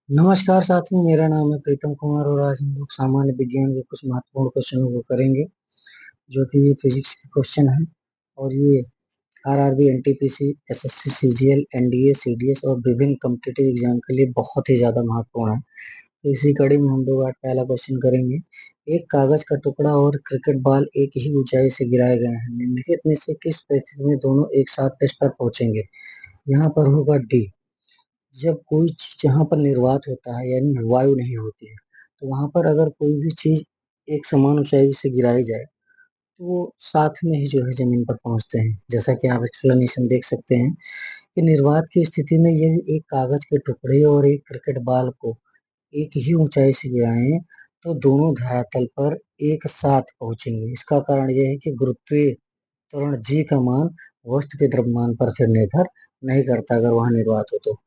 नमस्कार साथियों, मेरा नाम है प्रीतम कुमार और आज हम लोग सामान्य विज्ञान के कुछ महत्वपूर्ण क्वेश्चनों को करेंगे जो कि ये फिजिक्स के क्वेश्चन हैं। और ये RRB, NTPC, SSC, CGL, NDA, CDS और विभिन्न कॉम्पिटिटिव एग्जाम के लिए बहुत ही ज्यादा महत्वपूर्ण है। तो इसी कड़ी में हम लोग आज पहला क्वेश्चन करेंगे। एक कागज का टुकड़ा और क्रिकेट बॉल एक ही ऊंचाई से गिराए गए हैं, निम्नलिखित में से किस परिस्थिति में दोनों एक साथ पृष्ठ पर पहुंचेंगे? यहाँ पर होगा डी। जब कोई चीज जहाँ पर निर्वात होता है यानी वायु नहीं होती है, तो वहां पर अगर कोई भी चीज एक समान ऊंचाई से गिराई जाए तो वो साथ में ही जो है जमीन पर पहुंचते हैं। जैसा कि आप एक्सप्लेनेशन देख सकते हैं कि निर्वात की स्थिति में यदि एक कागज के टुकड़े और एक क्रिकेट बॉल को एक ही ऊंचाई से गिराएं तो दोनों धरातल पर एक साथ पहुंचेंगे। इसका कारण यह है कि गुरुत्वीय त्वरण जी का मान वस्तु के द्रव्यमान पर फिर निर्भर नहीं करता अगर वहां निर्वात हो तो।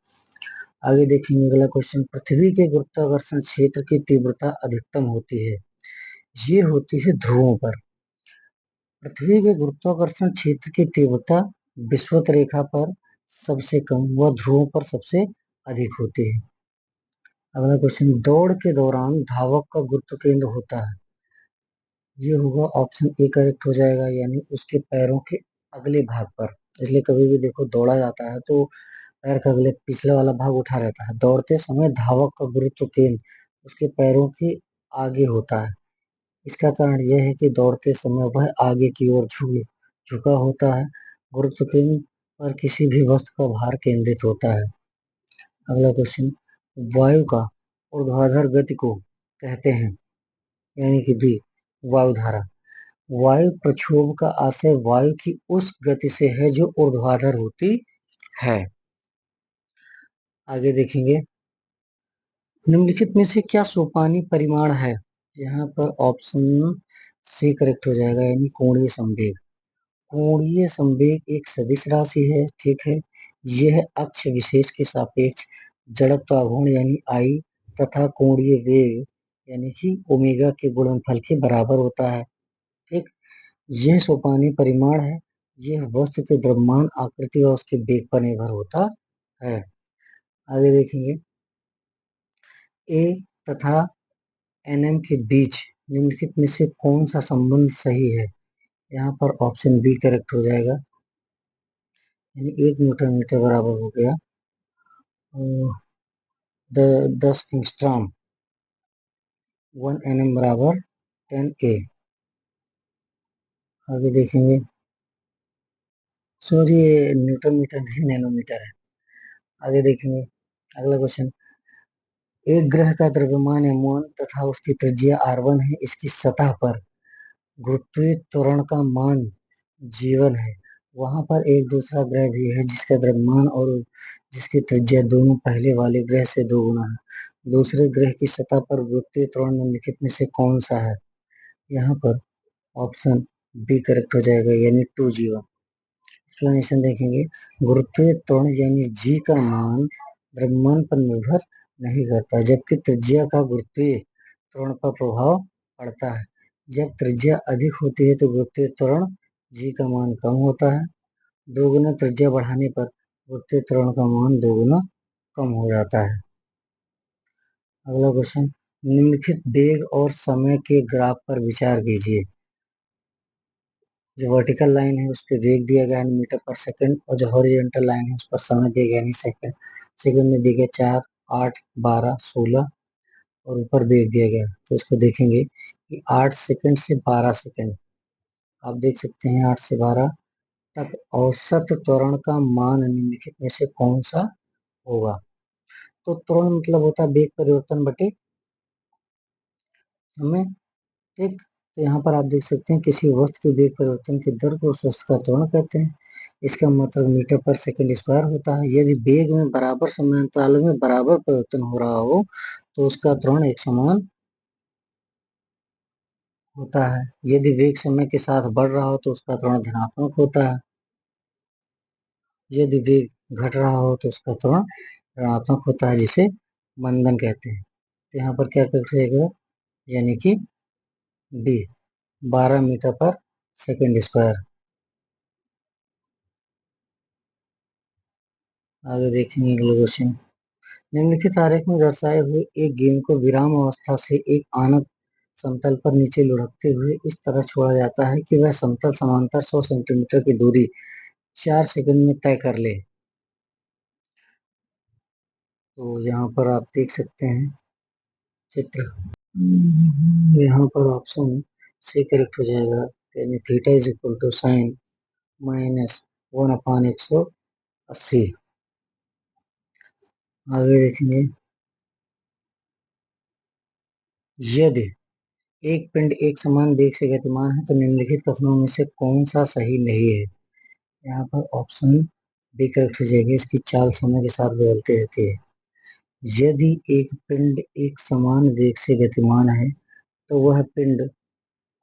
आगे देखेंगे अगला क्वेश्चन। पृथ्वी के गुरुत्वाकर्षण क्षेत्र की तीव्रता अधिकतम होती है, ये होती है ध्रुवों पर। पृथ्वी के गुरुत्वाकर्षण क्षेत्र की तीव्रता विषुवत रेखा पर सबसे कम व ध्रुवों पर सबसे अधिक होती है। अगला क्वेश्चन। दौड़ के दौरान धावक का गुरुत्व केंद्र होता है, ये होगा ऑप्शन ए करेक्ट हो जाएगा, यानी उसके पैरों के अगले भाग पर। इसलिए कभी भी देखो दौड़ा जाता है तो पैर का अगले पिछले वाला भाग उठा रहता है। दौड़ते समय धावक का गुरुत्व केंद्र उसके पैरों के आगे होता है। इसका कारण यह है कि दौड़ते समय वह आगे की ओर झुका होता है। गुरुत्व केंद्र पर किसी भी वस्तु का भार केंद्रित होता है। अगला क्वेश्चन। वायु का ऊर्ध्वाधर गति को कहते हैं, यानी कि बी, वायु धारा। वायु प्रक्षोभ का आशय वायु की उस गति से है जो ऊर्ध्वाधर होती है। आगे देखेंगे। निम्नलिखित में से क्या सोपानी परिमाण है? यहाँ पर ऑप्शन सी करेक्ट हो जाएगा, यानी कोणीय संवेग। कोणीय संवेग एक सदिश राशि है, ठीक है। यह अक्ष विशेष के सापेक्ष जड़त्वाघूर्ण यानी आई तथा कोणीय वेग यानी कि ओमेगा के गुणनफल के बराबर होता है, ठीक। यह सोपानी परिमाण है। यह वस्तु के द्रव्यमान, आकृति और उसके वेग पर निर्भर होता है। आगे देखेंगे। ए तथा एनएम के बीच निम्नलिखित में से कौन सा संबंध सही है? यहाँ पर ऑप्शन बी करेक्ट हो जाएगा, यानी 1 न्यूटन मीटर बराबर हो गया 10 एंगस्ट्रॉम, 1 एनएम बराबर 10 ए। आगे देखेंगे। सॉरी, ये न्यूटन मीटर नहीं, नैनोमीटर है। आगे देखेंगे अगला क्वेश्चन। एक ग्रह का द्रव्यमान m1 तथा उसकी त्रिज्या r1 है, इसकी सतह पर गुरुत्वीय त्वरण का मान जीवन है। वहां पर एक दूसरा ग्रह भी है जिसका द्रव्यमान और जिसकी त्रिज्या दोनों पहले वाले ग्रह से 2 गुना है। दूसरे ग्रह की सतह पर गुरुत्वीय त्वरण निम्नलिखित में से कौन सा है? यहाँ पर ऑप्शन बी करेक्ट हो जाएगा, यानी 2g1। एक्सप्लेनेशन देखेंगे। गुरुत्वीय त्वरण यानी जी का मान द्रव्यमान पर निर्भर नहीं करता, जबकि त्रिज्या का गुरुत्वीय त्वरण पर प्रभाव पड़ता है। जब त्रिज्या अधिक होती है तो गुरुत्वीय त्वरण जी का मान कम होता है। 2 गुना त्रिज्या बढ़ाने पर गुरुत्वीय त्वरण का मान 2 गुना कम हो जाता है। अगला क्वेश्चन। निम्नलिखित वेग और समय के ग्राफ पर विचार कीजिए। जो वर्टिकल लाइन है उस पर वेग दिया गया है मीटर पर सेकंड, और जो हॉरिजॉन्टल लाइन है उस पर समय दिया गया है सेकंड। सेकंड में दिया गया 4, 8, 12, 16 और ऊपर वेग दिया गया। तो इसको देखेंगे कि 8 सेकंड से 12 सेकंड, आप देख सकते हैं 8 से 12 तक औसत त्वरण का मान निम्नलिखित में से कौन सा होगा? तो त्वरण मतलब होता है वेग परिवर्तन बटे समय, ठीक। तो यहाँ पर आप देख सकते हैं किसी वस्तु के वेग परिवर्तन की दर को उस वस्तु का त्वरण कहते हैं। इसका मतलब मीटर पर सेकंड स्क्वायर होता है। यदि वेग में बराबर समय अंतराल में बराबर परिवर्तन हो रहा हो तो उसका त्वरण एक समान होता है। यदि वेग समय के साथ बढ़ रहा हो तो उसका त्वरण धनात्मक होता है। यदि वेग घट रहा हो तो उसका त्वरण ऋणात्मक होता है, जिसे मंदन कहते हैं। तो यहाँ पर क्या कर रहेगा, यानी कि बी, 12 मीटर पर सेकंड स्क्वायर। आगे देखेंगे अगला क्वेश्चन। निम्नलिखित आरेख में दर्शाए हुए एक गेंद को विराम अवस्था से एक आनत समतल पर नीचे लुढ़कते हुए इस तरह छोड़ा जाता है कि वह समतल समांतर 100 सेंटीमीटर की दूरी 4 सेकंड में तय कर ले। तो यहाँ पर आप देख सकते हैं चित्र। यहाँ पर ऑप्शन सी करेक्ट हो जाएगा, यानी theta is equal to sine minus 1/180। आगे देखेंगे, यदि एक पिंड एक समान वेग से गतिमान है तो निम्नलिखित कथनों में से कौन सा सही नहीं है। यहाँ पर ऑप्शन बी करेक्ट हो जाएगी, इसकी चाल समय के साथ बदलती रहती है। यदि एक पिंड एक समान वेग से गतिमान है तो वह पिंड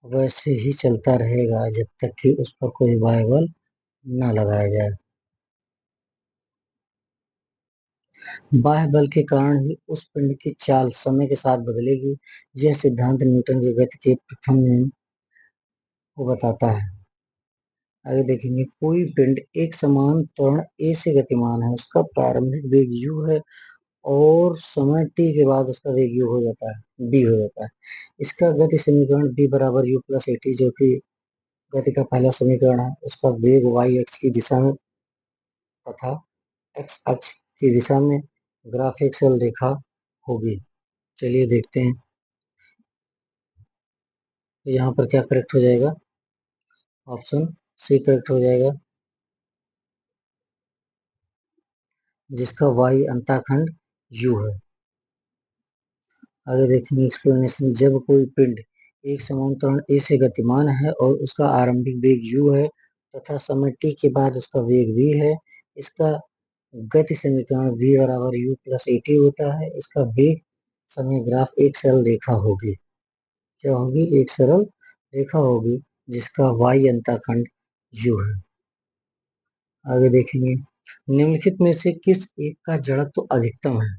वैसे ही चलता रहेगा जब तक कि उस पर कोई बाह्य बल न लगाया जाए। बाह्य बल के कारण ही उस पिंड की चाल समय के साथ बदलेगी। यह सिद्धांत न्यूटन के गति के प्रथम नियम को बताता है। आगे देखेंगे, कोई पिंड एक समान त्वरण ए से गतिमान है, उसका प्रारंभिक वेग u है और समय t के बाद उसका वेग u हो जाता है, b हो जाता है। इसका गति समीकरण b बराबर u प्लस at, जो कि गति का पहला समीकरण है, उसका वेग y अक्ष की दिशा में तथा x अक्ष की दिशा में ग्राफ एक सरल रेखा होगी। चलिए देखते हैं, तो यहाँ पर क्या करेक्ट हो जाएगा, ऑप्शन सी करेक्ट हो जाएगा, जिसका y अंतःखंड u है। आगे देखेंगे एक्सप्लेनेशन, जब कोई पिंड एक समान त्वरण ए से गतिमान है और उसका आरंभिक वेग u है तथा समय t के बाद उसका वेग v है, इसका गति समीकरण v बराबर u प्लस at होता है। इसका वेग समय ग्राफ एक सरल रेखा होगी। क्या होगी, एक सरल रेखा होगी जिसका y अंतःखंड u है। आगे देखेंगे, निम्नलिखित में से किस एक का जड़त्व अधिकतम है।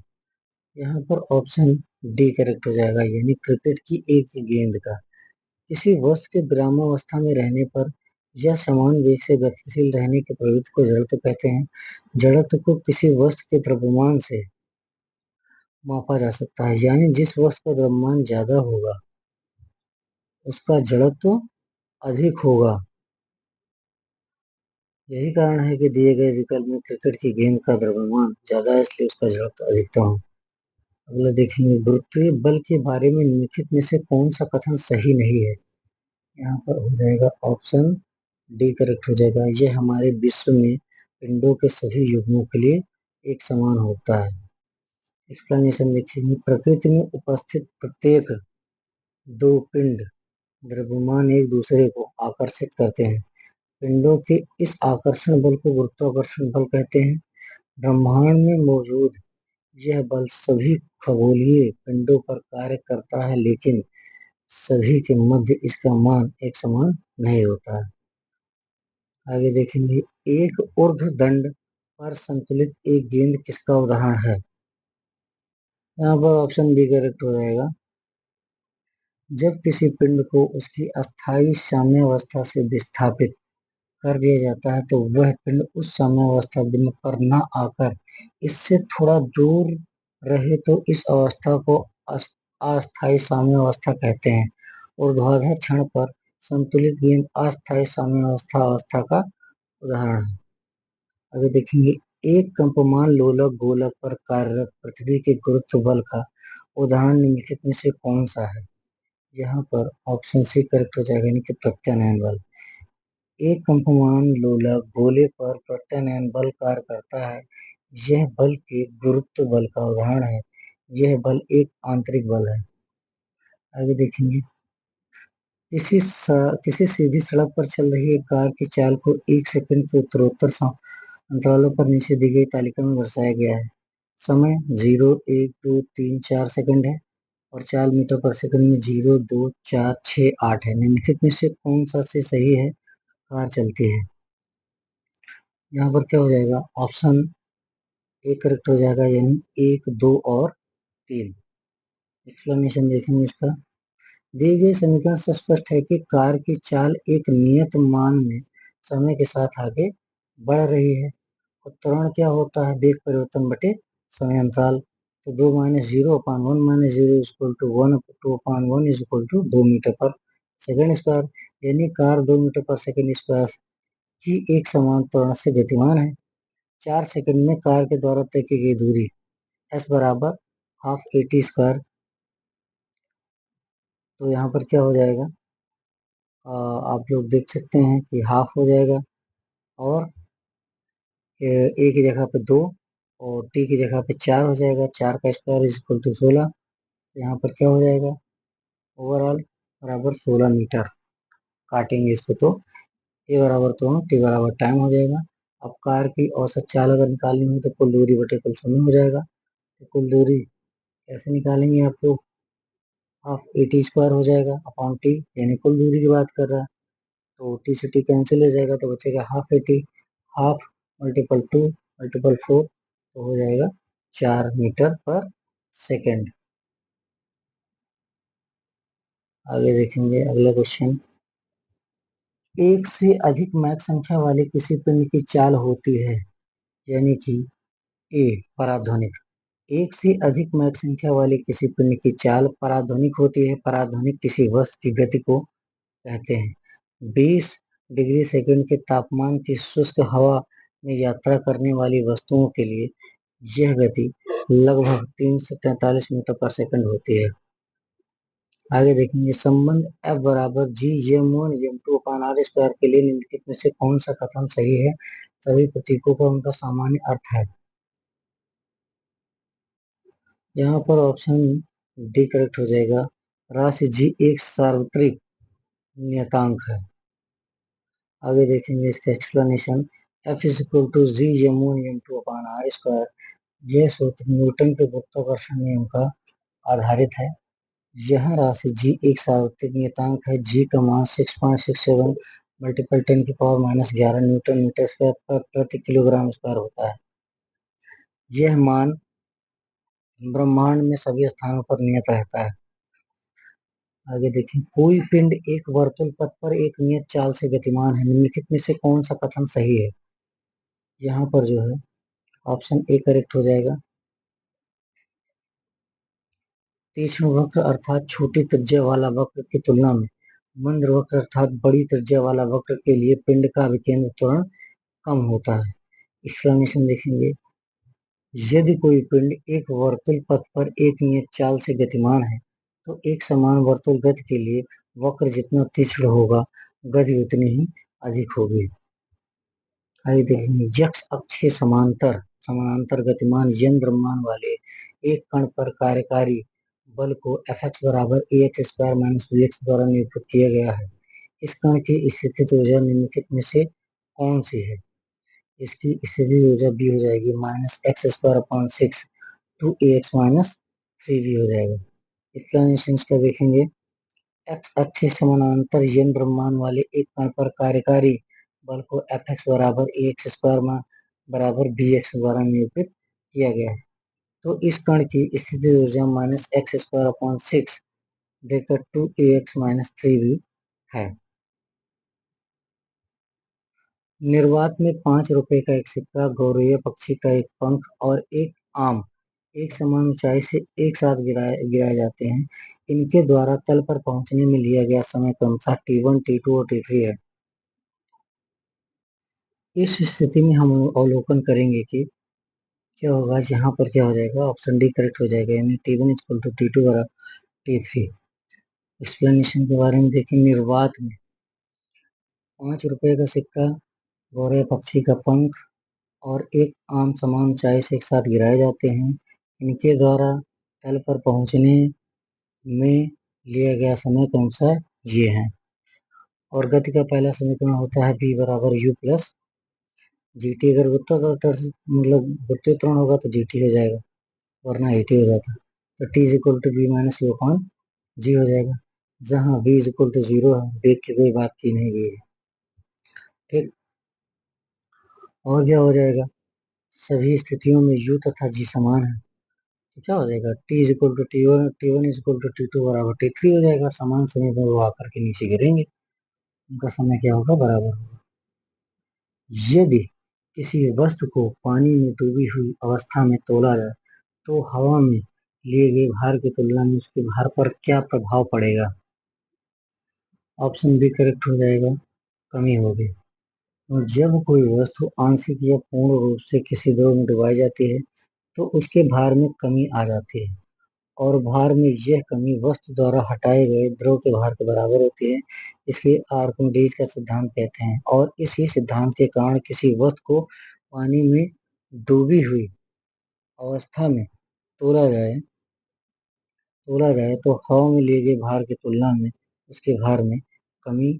यहाँ पर ऑप्शन डी करेक्ट हो जाएगा, यानी क्रिकेट की एक ही गेंद का। किसी वस्तु के विरामावस्था में रहने पर या समान वेग से गतिशील रहने की प्रवृत्ति को जड़त्व कहते हैं। जड़त्व को किसी वस्तु के द्रव्यमान से मापा जा सकता है, यानी जिस वस्तु का द्रव्यमान ज्यादा होगा उसका जड़त्व अधिक होगा। यही कारण है कि दिए गए विकल्प में क्रिकेट की गेंद का द्रव्यमान ज्यादा है, इसलिए उसका जड़त्व अधिकतम हो। अगला देखेंगे, गुरुत्वीय बल के बारे में निम्नलिखित में से कौन सा कथन सही नहीं है। यहाँ पर हो जाएगा ऑप्शन डी करेक्ट हो जाएगा, यह हमारे विश्व में पिंडों के सभी युग्मों के लिए एक समान होता है। एक्सप्लेनेशन देखेंगे, प्रकृति में उपस्थित प्रत्येक दो पिंड द्रव्यमान एक दूसरे को आकर्षित करते हैं। पिंडों के इस आकर्षण बल को गुरुत्वाकर्षण बल कहते हैं। ब्रह्मांड में मौजूद यह बल सभी खगोलीय पिंडों पर कार्य करता है, लेकिन सभी के मध्य इसका मान एक समान नहीं होता है। आगे देखेंगे, एक ऊर्ध्वदंड पर संतुलित एक गेंद किसका उदाहरण है। यहाँ पर ऑप्शन बी करेक्ट हो जाएगा, जब किसी पिंड को उसकी अस्थायी साम्यावस्था से विस्थापित कर दिया जाता है तो वह पिंड उस साम्यावस्था बिंदु पर न आकर इससे थोड़ा दूर रहे तो इस अवस्था को अस्थायी साम्यावस्था कहते हैं। ऊर्ध्वाधर क्षण पर संतुलित गेंद अस्थायी साम्यावस्था अवस्था का उदाहरण है। आगे देखेंगे, एक कंपमान लोलक गोलक पर कार्यरत पृथ्वी के गुरुत्व बल का उदाहरण निम्नलिखित में से कौन सा है। यहाँ पर ऑप्शन सी करेक्ट हो जाएगा, यानी कि प्रत्यानयन बल। एक कंपमान लोलक गोले पर प्रत्यानयन बल कार्य करता है। यह बल के गुरुत्व बल का उदाहरण है। यह बल एक आंतरिक बल है। आगे देखेंगे, किसी सीधी सड़क पर चल रही एक कार की चाल को 1 सेकंड के उत्तरोत्तर अंतरालों पर नीचे दी गई तालिका में दर्शाया गया है। समय 0, 1, 2, 3, 4 सेकंड है और चाल मीटर पर सेकंड में 0, 2, 4, 6, 8 है। निम्नलिखित में से कौन सा से सही है, कार चलती है। यहाँ पर क्या हो जाएगा, ऑप्शन ए करेक्ट हो जाएगा, यानी 1, 2 और 3। एक्सप्लेनेशन देखेंगे इसका, दिए गए समीकरण से स्पष्ट है कि कार की चाल एक नियत मान में समय के साथ आगे बढ़ रही है। और त्वरण क्या होता है, वेग परिवर्तन बटे समय अंतराल। तो 2 minus 0 upon 1 minus 0 is equal to 1 2 upon 1 is equal to 2 metre per second square. यानी car 2 metre per second square की एक समान त्वरण से गतिमान है। 4 सेकंड में कार के द्वारा तय की गई दूरी s बराबर हाफ AT स्क्वायर। तो यहाँ पर क्या हो जाएगा, आप लोग देख सकते हैं कि हाफ हो जाएगा और ए की जगह पे 2 और टी की जगह पे 4 हो जाएगा। 4 का स्क्वायर इज इक्वल टू 16। तो यहाँ पर क्या हो जाएगा, ओवरऑल बराबर 16 मीटर। काटेंगे इसको तो ए बराबर तो टी बराबर टाइम हो जाएगा। अब कार की औसत चाल अगर निकालनी हो तो कुल दूरी बटे कुल समय हो जाएगा। तो कुल दूरी कैसे निकालेंगे आप लोग, हाफ AT स्क्वायर हो जाएगा अपॉन टी, यानी कुल दूरी की बात कर रहा है। तो टी से टी कैंसिल हो जाएगा तो बचेगा half AT। Half multiple 2 multiple 4 तो हो जाएगा 4 मीटर पर सेकेंड। आगे देखेंगे अगला क्वेश्चन। एक से अधिक मैक संख्या वाले किसी पिंड की चाल होती है, यानी कि ए पराध्वनिक। एक से अधिक मैक संख्या वाले किसी पिंड की चाल पराध्वनिक होती है। पराध्वनिक किसी वस्तु की गति को कहते हैं। 20 डिग्री सेकेंड के तापमान की शुष्क हवा में यात्रा करने वाली वस्तुओं के लिए यह गति लगभग 343 मीटर पर सेकंड होती है। आगे देखेंगे संबंध F बराबर G m1 m2 upon r square के लिए निम्नलिखित में से कौन सा कथन सही है। सभी प्रतीकों का उनका सामान्य अर्थ है। यहाँ पर ऑप्शन डी करेक्ट हो जाएगा। राशि G एक सार्वत्रिक नियतांक है। आगे देखेंगे इसका explanation. F is equal to G m1 m2 upon r square. यह सूत्र न्यूटन के गुरुत्वाकर्षण नियम का आधारित है। यह राशि G एक सार्वत्रिक नियतांक है। G का मान 6.67 मल्टीपल 10 की power minus 11 newton metre square per प्रति किलोग्राम स्क्वायर होता है। यह मान ब्रह्मांड में सभी स्थानों पर नियत रहता है। आगे देखिए, कोई पिंड एक वर्तुल पथ पर एक नियत चाल से गतिमान है। निम्नलिखित में से कौन सा कथन सही है। यहाँ पर जो है ऑप्शन ए करेक्ट हो जाएगा। तीक्ष्ण वक्र अर्थात छोटी त्रिज्या वाला वक्र की तुलना में मंद वक्र अर्थात बड़ी त्रिज्या वाला वक्र के लिए पिंड का विकेंद्र त्वरण कम होता है। एक्सप्लेनेशन देखेंगे। यदि कोई पिंड एक वर्तुल पथ पर एक नियत चाल से गतिमान है तो एक समान वर्तुल गति के लिए वक्र जितना तीक्ष्ण होगा गति उतनी ही अधिक होगी। आइए देखेंगे, यक्ष अक्ष के समानांतर गतिमान यन द्रव्यमान वाले एक कण पर कार्यकारी बल को Fx बराबर AX स्क्वायर माइनस BX द्वारा निरूपित किया गया है। इस कण की स्थितिज ऊर्जा निम्नलिखित में से कौन सी है। इसकी स्थितिज ऊर्जा बी हो जाएगी minus x square upon 6 to AX minus 3v हो जाएगा। एक्सप्लेनेशन का देखेंगे। एक्स अक्ष समानांतर यन द्रव्यमान वाले एक कण पर कार्यकारी बल को Fx बराबर AX स्क्वायर बराबर BX द्वारा निरूपित किया गया है। तो इस कण की स्थितिज ऊर्जा माइनस एक्स स्क्वायर अपॉन 6 देकर 2AX माइनस 3v है। निर्वात में 5 रुपए का एक सिक्का, गौरैया पक्षी का एक पंख और एक आम एक समान ऊंचाई से एक साथ गिराए जाते हैं। इनके द्वारा तल पर पहुंचने में लिया गया समय क्रमशः T1 T2 और T3 है। इस स्थिति में हम अवलोकन करेंगे कि क्या होगा। यहाँ पर क्या हो जाएगा, ऑप्शन डी करेक्ट हो जाएगा, यानी T1 इक्वल टू T2 बराबर T3। एक्सप्लेनेशन के बारे में देखें। निर्वात में 5 रुपए का सिक्का, गौरैया पक्षी का पंख और एक आम समान ऊंचाई से एक साथ गिराए जाते हैं। इनके द्वारा तल पर पहुंचने में लिया गया समय क्रमशः ये है। और गति का पहला समीकरण होता है v बराबर u प्लस जी टी। अगर वृत्तीय त्वरण होगा तो जी टी हो जाएगा, वरना ए टी हो जाता। तो T is equal to B minus U upon G हो जाएगा, जहाँ v इज इक्वल टू 0 है। वेग की कोई बात की नहीं गई है। ठीक, और क्या हो जाएगा, सभी स्थितियों में u तथा g समान है। तो क्या हो जाएगा, t is equal to T1 is equal to T2 बराबर T3 हो जाएगा। समान समय पर वो आकर के नीचे गिरेंगे, उनका समय क्या होगा, बराबर होगा। यदि किसी वस्तु को पानी में डूबी हुई अवस्था में तोला जाए तो हवा में लिए गए भार की तुलना में उसके भार पर क्या प्रभाव पड़ेगा? ऑप्शन बी करेक्ट हो जाएगा, कमी होगी। और जब कोई वस्तु आंशिक या पूर्ण रूप से किसी द्रव में डुबाई जाती है तो उसके भार में कमी आ जाती है, और भार में यह कमी वस्तु द्वारा हटाए गए द्रव के भार के बराबर होती है। इसके आर्किमिडीज का सिद्धांत कहते हैं, और इसी सिद्धांत के कारण किसी वस्तु को पानी में डूबी हुई अवस्था में तोला जाए तो हवा में लिए गए भार की तुलना में उसके भार में कमी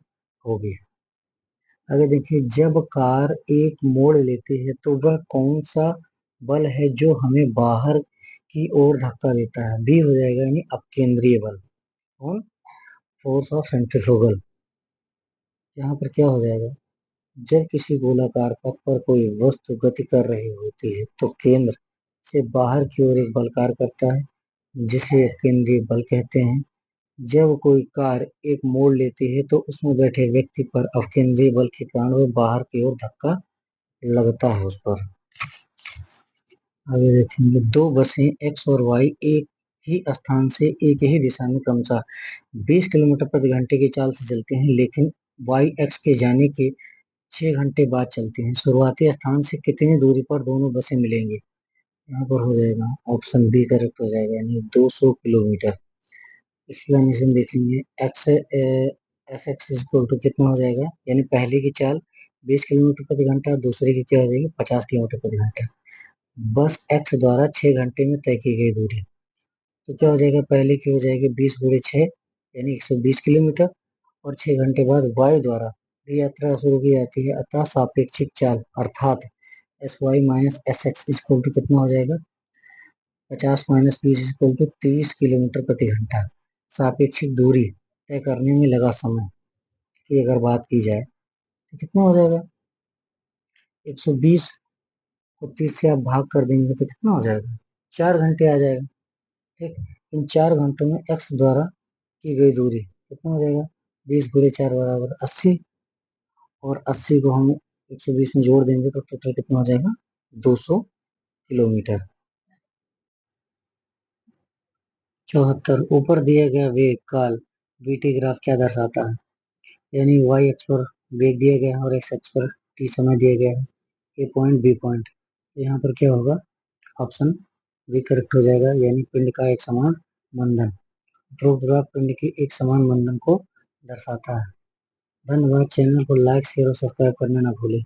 होगी। अगर देखिए, जब कार एक मोड़ लेती है तो वह कौन सा बल है जो हमें बाहर की ओर धक्का देता है? बी हो जाएगा, यानी अपकेंद्रीय बल। कौन? Force of centrifugal. यहाँ पर क्या हो जाएगा, जब किसी गोलाकार पथ पर कोई वस्तु गति कर रही होती है तो केंद्र से बाहर की ओर एक बल कार्य करता है, जिसे केंद्रीय बल कहते हैं। जब कोई कार एक मोड़ लेती है तो उसमें बैठे व्यक्ति पर अपकेंद्रीय बल के कारण वह बाहर की ओर धक्का लगता है उस पर। आगे देखेंगे, दो बसें एक्स और वाई एक ही स्थान से एक ही दिशा में क्रमशः 20 किलोमीटर प्रति घंटे की चाल से चलती हैं, लेकिन वाई एक्स के जाने के 6 घंटे बाद चलती हैं। शुरुआती स्थान से कितनी दूरी पर दोनों बसें मिलेंगी? यहाँ पर हो जाएगा ऑप्शन बी करेक्ट हो जाएगा, यानी 200 किलोमीटर। एक्सप्लेनेशन देखेंगे, x s x equal to कितना हो जाएगा, यानी पहले की चाल 20 किलोमीटर प्रति घंटा, दूसरे की क्या हो जाएगी 50 किलोमीटर प्रति घंटा। बस एक्स द्वारा 6 घंटे में तय की गई दूरी, तो क्या हो जाएगा, पहले की हो जाएगी 20 गुणे 6 यानी 120 किलोमीटर, और 6 घंटे बाद वायु द्वारा भी यात्रा शुरू की जाती है, अतः सापेक्षिक चाल अर्थात s y minus s x equal to कितना हो जाएगा, 50 माइनस 20 इक्वल टू 30 किलोमीटर प्रति घंटा। सापेक्षिक दूरी तय करने में लगा समय की अगर बात की जाए तो कितना हो जाएगा, 120 को 30 से आप भाग कर देंगे तो कितना हो जाएगा, 4 घंटे आ जाएगा। ठीक, इन 4 घंटों में एक्स द्वारा की गई दूरी कितना हो जाएगा, 20 गुणे 4 बराबर 80, और 80 को हम 120 में जोड़ देंगे तो टोटल कितना हो जाएगा, 200 किलोमीटर। 74, ऊपर दिया गया वेग काल बीटी ग्राफ क्या दर्शाता है? यानी वाई एक्स पर वेग दिया गया है और एक्स एक्स पर टी समय दिया गया है, ए पॉइंट बी पॉइंट। तो यहाँ पर क्या होगा, ऑप्शन बी करेक्ट हो जाएगा, यानी पिंड का एक समान मंदन। ध्रुव द्रव पिंड की एक समान मंदन को दर्शाता है। धन्यवाद। चैनल को लाइक शेयर और सब्सक्राइब करना ना भूलें।